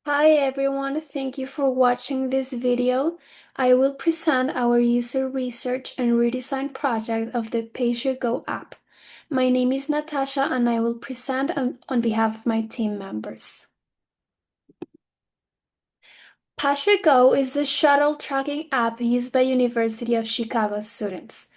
Hi everyone, thank you for watching this video. I will present our user research and redesign project of the Passio Go app. My name is Natasha and I will present on behalf of my team members. Passio Go is the shuttle tracking app used by University of Chicago students.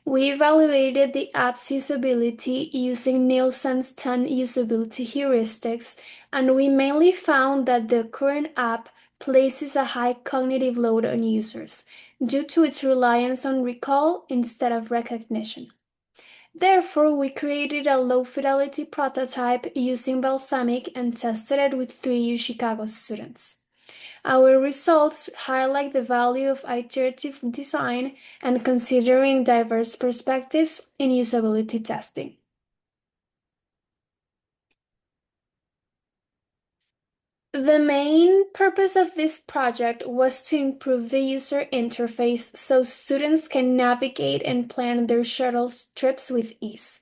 We evaluated the app's usability using Nielsen's 10 usability heuristics, and we mainly found that the current app places a high cognitive load on users due to its reliance on recall instead of recognition. Therefore, we created a low-fidelity prototype using Balsamiq and tested it with 3 Chicago students. Our results highlight the value of iterative design and considering diverse perspectives in usability testing. The main purpose of this project was to improve the user interface so students can navigate and plan their shuttle trips with ease,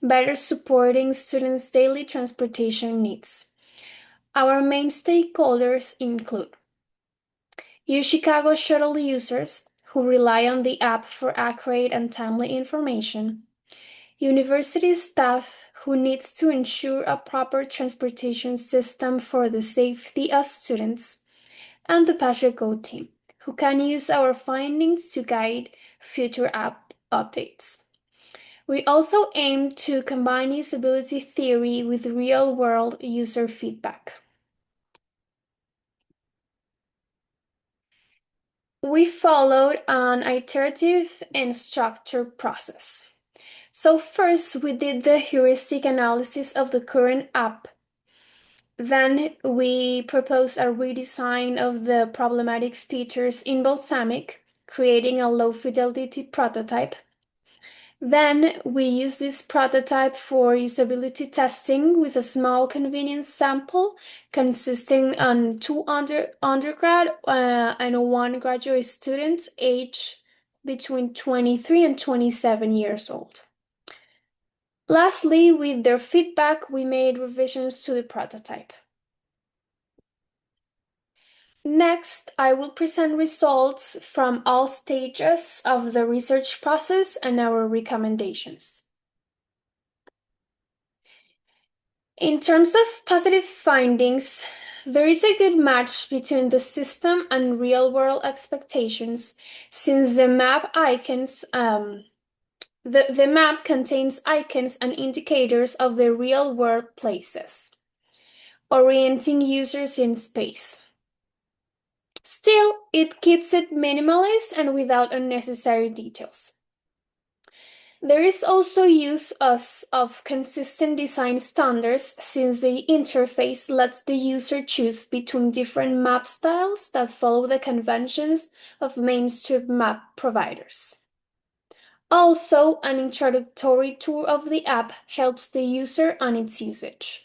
better supporting students' daily transportation needs. Our main stakeholders include UChicago shuttle users who rely on the app for accurate and timely information, university staff who needs to ensure a proper transportation system for the safety of students, and the Passio Go team, who can use our findings to guide future app updates. We also aim to combine usability theory with real-world user feedback. We followed an iterative and structured process. So first, we did the heuristic analysis of the current app. Then we proposed a redesign of the problematic features in Balsamiq, creating a low-fidelity prototype. Then we used this prototype for usability testing with a small convenience sample consisting of two undergrad and one graduate student aged between 23 and 27 years old. Lastly, with their feedback, we made revisions to the prototype. Next, I will present results from all stages of the research process and our recommendations. In terms of positive findings, there is a good match between the system and real-world expectations since the map icons the map contains icons and indicators of the real-world places, orienting users in space. Still, it keeps it minimalist and without unnecessary details. There is also use of consistent design standards since the interface lets the user choose between different map styles that follow the conventions of mainstream map providers. Also, an introductory tour of the app helps the user on its usage.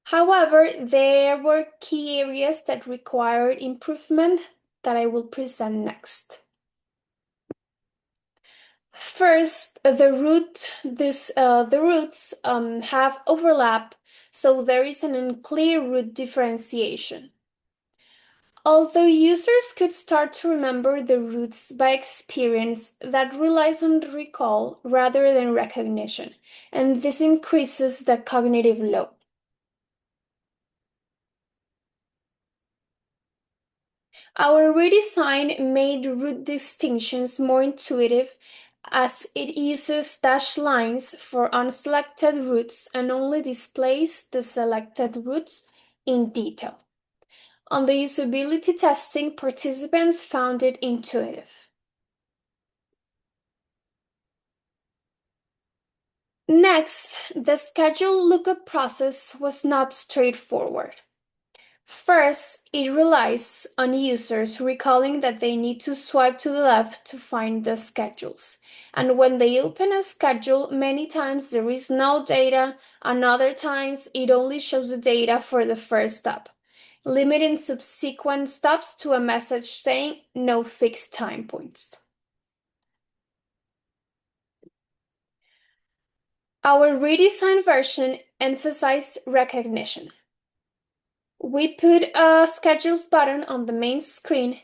However, there were key areas that required improvement that I will present next. First, the routes have overlap, so there is an unclear route differentiation. Although users could start to remember the routes by experience, that relies on recall rather than recognition, and this increases the cognitive load. Our redesign made route distinctions more intuitive as it uses dashed lines for unselected routes and only displays the selected routes in detail. On the usability testing, participants found it intuitive. Next, the schedule lookup process was not straightforward. First, it relies on users recalling that they need to swipe to the left to find the schedules. And when they open a schedule, many times there is no data, and other times it only shows the data for the first stop, limiting subsequent stops to a message saying no fixed time points. Our redesigned version emphasized recognition. We put a schedules button on the main screen,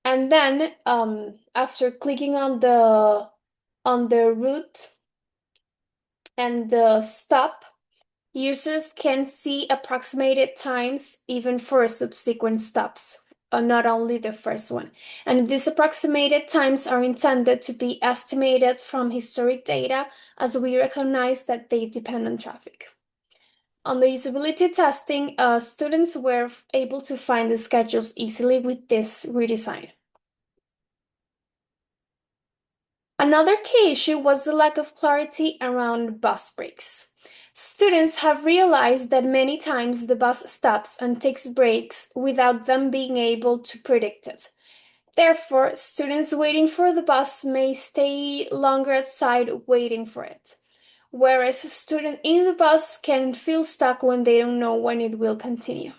and then after clicking on the route and the stop, users can see approximated times even for subsequent stops, not only the first one. And these approximated times are intended to be estimated from historic data, as we recognize that they depend on traffic. On the usability testing, students were able to find the schedules easily with this redesign. Another key issue was the lack of clarity around bus breaks. Students have realized that many times the bus stops and takes breaks without them being able to predict it. Therefore, students waiting for the bus may stay longer outside waiting for it, whereas a student in the bus can feel stuck when they don't know when it will continue.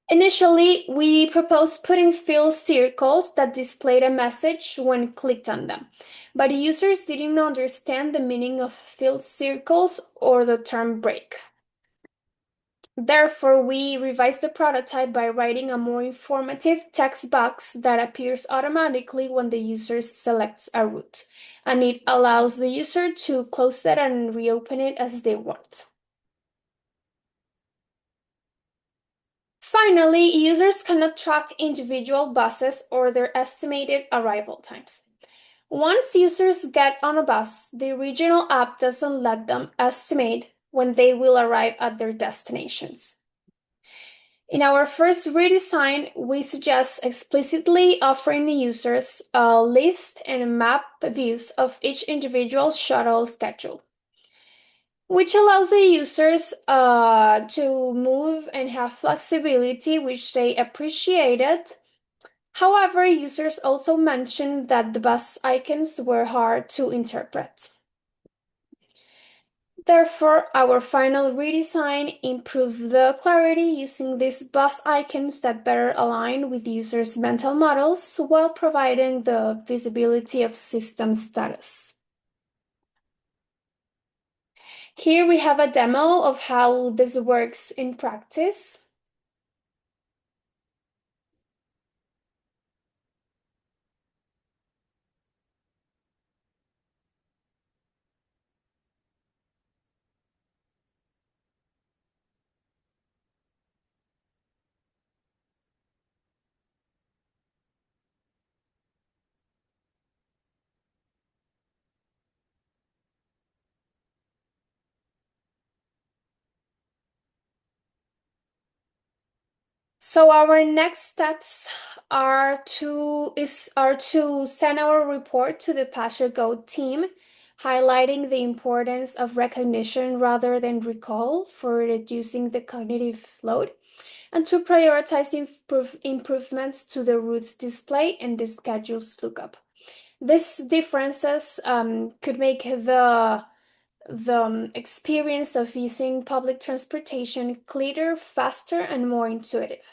Initially, we proposed putting fill circles that displayed a message when clicked on them, but users didn't understand the meaning of filled circles or the term break. Therefore, we revised the prototype by writing a more informative text box that appears automatically when the user selects a route, and it allows the user to close it and reopen it as they want. Finally, users cannot track individual buses or their estimated arrival times. Once users get on a bus, the regional app doesn't let them estimate when they will arrive at their destinations. In our first redesign, we suggest explicitly offering the users a list and map views of each individual shuttle schedule, which allows the users to move and have flexibility, which they appreciated. However, users also mentioned that the bus icons were hard to interpret. Therefore, our final redesign improved the clarity using these bus icons that better align with users' mental models while providing the visibility of system status. Here we have a demo of how this works in practice. So our next steps are to send our report to the Passio Go team, highlighting the importance of recognition rather than recall for reducing the cognitive load, and to prioritize improvements to the routes display and the schedules lookup. These differences could make the experience of using public transportation cleaner, faster, and more intuitive.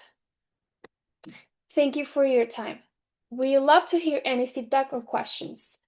Thank you for your time. We love to hear any feedback or questions.